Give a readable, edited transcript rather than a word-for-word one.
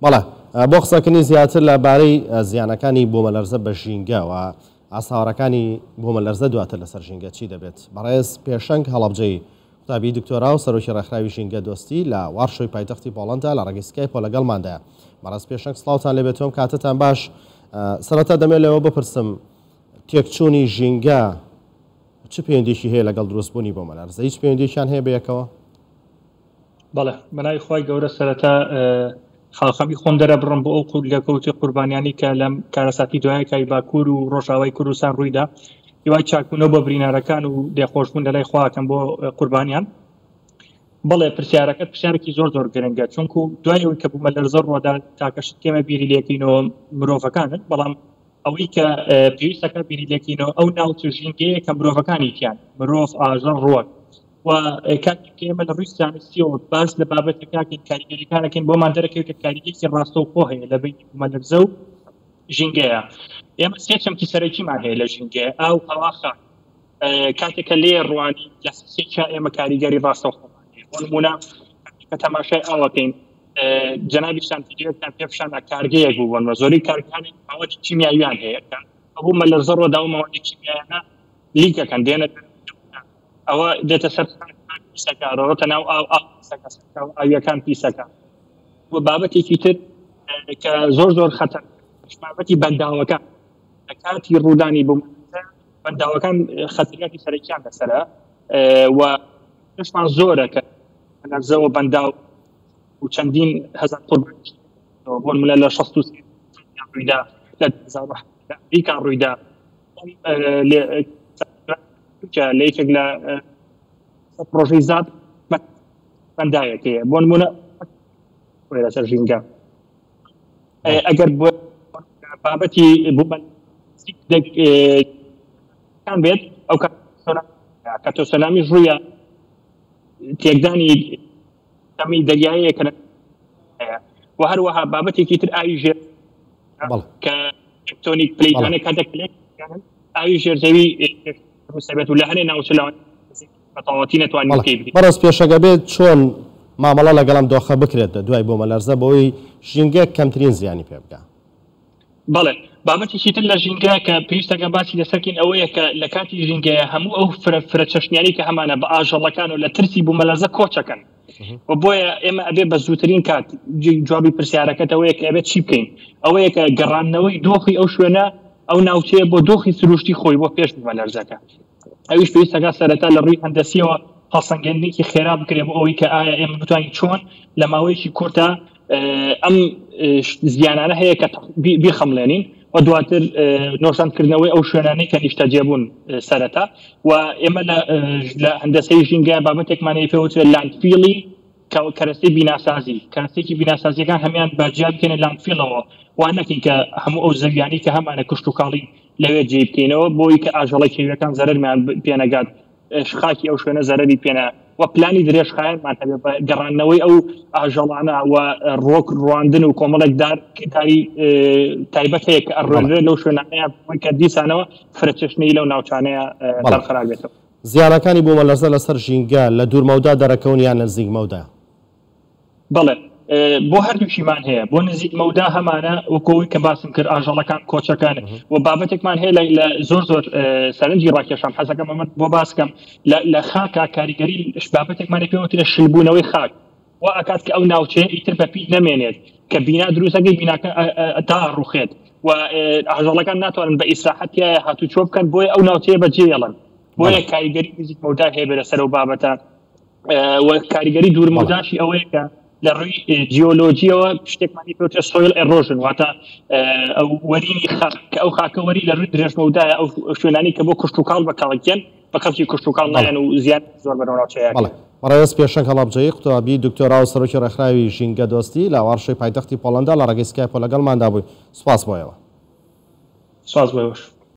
بەڵێ بۆ قسەکردنی زیاتر لەبارەی زیانەکانی بۆمەلەرزە بە ژینگە و ئاساوەڕەکانی بۆمەلەرزە دواتر لەسەر ژینگە چی دەبێت؟ بەڕێز پێشەنگ هەڵەبجەی قوتابی دکتۆرا و سەرۆکی ڕێکخراوی ژینگە دۆستی لە وارشۆی پایتەختی پۆڵەندا لە ڕێگەی سکایپۆ لەگەڵماندایە. بەڕێز پێشەنگ سڵاوتان لێبێتەوە، کاتتان باش. سەرەتا دەمێت لەوە بپرسم تێکچوونی ژینگە چ پەیوەندیشی هەیە لەگەڵ دروستبوونی بۆمەلەرزە؟ هیچ پەیوەندیشیان هەیە بەیەکەوە؟ بەڵێ بەناوی خۆی گەورە سەرەتا خاڵخەمی خۆم دەرە بڕم بۆ ئەو لەکەوتی قوربانیانی کە لەم کارەساتی دوایەکەی باکوور و ڕۆژاوای کوردستان ڕوویدا، هیوای چاکبوونەوە بە برینارەکان و دێخۆشبوون لەلای خواکەم بۆ قوربانیان. بەڵێ پرسیارەکەت پرسیارێکی زۆر گرنگە، چونکو دوایەوەی کە بوومەلەرزە ڕۆدا تاکەشت کێمە بیری لێکینەوە مرۆڤەکانن، بەڵام ئەوەی کە پێویستەکە بیری لێکینەوە ئەو ناوچە ژینگەیە کە مرۆڤەکانی تیان مرۆڤ ئاژەڵ ڕۆک و کاتی ئێمە لە ڕووی زانستیەوە باس لە بابەتەکەین کاریگەریەکانەکەین بۆمان دەرەکەوێت کاریگەری ڕاستەوخۆ هەیە لە بینی بوومەلەرزە و ژینگەیە. ئێمە سێ چەمکی سەرەکیمان هەیە لە ژینگەیە: ئاو، هەوا، خاک. کاتێکە لێ ڕوانی لە سێکیا ئێمە کاریگەری ڕاستەوخۆمان هەیە. بۆ نمونە کە تەماشای ئاوەکەین، جەنابیشان فیدیۆتان پێپشان کارگەیەک بوو بۆن زۆری کارگەکانی موادی کیمیاویان هەیە کە ئەو مەلەرزە ڕۆدا و موادی کیمیایانە لیکەکەن دێنە ئەوە دێتە سەر پیسەکارەوەتە ناو ئاویەکان پیسەکە. و بابەتێکی تر کە زۆر خەتەر بابەتی بەنداوەکان لە کاتی ڕوودانی بوو بەنداوەکان خەتەریاتی سەرەکیان لەسەرە و پێشمان زۆرە کە لەرزەوە بەنداو و چەندین هەزار قوربانی بۆ نمونە لە 63 ڕوویدا لە 2010 ئەمریکا ڕوویدا لە یەکێک لە پرۆژەی زاد بەندایەکەیە بۆ نمونە لەسەر ژینگە. ئەگەر بابەتی بوومەلەرزەکان بێت ئەو کاتۆ سەلامی ڕوویە تێکدانی تەمی دەریایەیە کە و هەروەها بابەتێکی تر ئاوی ژێر کە تێکتۆنیک پلەیتانە کاتێک ئاوی ژێرزەوی مستەبێت و لە هەرێ ناوچەلاوان بەتەواوەتی نەتوانین بکەی بکەین. بەڕێز پێشەگە بێت چۆن مامەڵە لەگەڵم دۆخە بکرێت دوای بۆمەلەرزە بۆی ژینگە کەمترین زیانی پێ بکە؟ بەڵێ بابەتێکی تر لە ژینگە کە پێویستەکە باسی لەسەرکەین ئەوەیە کە لە کاتی ژینگەیە هەموو ئەو فرەچەشنیانی کە هەمانە بە ئاژەڵەکان و لە ترسی بوومەلەرزە کۆچەکەن و بۆیە ئێمە ئەبێ بە زووترین کات جوابی پرسیارەکەت ئەوەیە کە ئەبێت چی بکەین، ئەوەیە کە گەڕانەوەی دۆخی ئەو شوێنە ئەو ناوچەیە بۆ دۆخی سروشتی خۆی بۆ پێش بوومەلەرزەکە. ئەویش پێویستەکە سەرەتا لە ڕووی هەندەسیەوە هەڵسەنگاندنێکی خێرا بکرێت بۆ ئەوەی کە ئایا ئێمە بتوانین چۆن لە ماوەیەکی کورتە ئەم زیانانە هەیە کە بیخەمڵێنین و دواتر نۆشانکردنەوەی ئەو شوێنانەی کە نیشتەجێبوون سەرەتا. و ئێمە لە هەندەسەی ژینگە بابەتێکمانەیە پێوترێت لاندفیڵی کەرەستەی بیناسازی، کەرەستێکی بیناسازیەکان هەمیان باجیا بکەنە لاندفیڵەوە وان نەکەین کە هەموو ئەو زەویانی کە هەمانە کشت و کاڵی لەوێ جێ بکەینەوە بۆی کە ئاژەڵی کێویەکان زەرەرمیان پێنەگات، خاکی ئەو شوێنە زەرەری پێنە و پلانی درێژخایەنمان هەبێ بە گەڕانەوەی ئەو ئاژەڵانە و ڕۆک ڕواندن و کۆمەڵێکدار کاری تایبەت هەیە کە ئەڕێنرێت لەو شوێنانەیە بۆی کە دیسانەوە فرەچەشنەی لەو ناوچانەیە بەرقەراربێتەوە. زیانەکانی بوومەلەرزە لەسەر ژینگە لە دوورمەودا دەرەکەون یان نزیک مەودا؟ بەڵێ بۆ هەردووشیمان هەیە. بۆ نزیک مەودا هەمانە وەکەوەی کە باسم کرد ئاژەڵەکان کۆچەکانە و بابەتێکمان هەیە لە زۆر سەرنجی ڕاکێشان حەزەکەم ئەمە بۆ باسکەم لە خاکە کاریگەری بابەتێکمانە پێوترە شلبوونەوەی خاک و ئەکات کە ئەو ناوچەیە ئیتر بە پیر نەمێنێت کە بینا دروستەکەی بیناکە تا ڕوخێت و ئاژەڵەکان ناتوانن بە ئیسراحەتیایە هاتوچۆ بکەن بۆیە ئەو ناوچەیە بەجێڵن. بۆیە کاریگەری نزیک مەودا هەیە بەسەر ئەو بابەتە و کاریگەری دوورمەوداشی ئەوەیە کە لە ڕووی جیۆلۆجیەوە شتێکمانی پێوترە سۆیل ئێڕۆژن واتە وەرینی خاک کە ئەو خاکە وەری لە ڕووی درێژمەودایە ئەو شوێنانی کە بۆ کشت و کاڵ بەکاڵکێن بە کەڵکی کشت و کاڵ نایەن و زیاد زۆر بەناوچەیە. بەڕێز پێشەنگ هەڵەبجەی قوتابی دکتۆرا و سەرۆکی ڕێکخراوی ژینگە دۆستی لە وارشۆی پایتەختی پۆڵەندا لە ڕێگەی سکایپۆ لەگەڵماندا بووی. سوپاس بۆیەوە. سوپاس بۆیەوەش.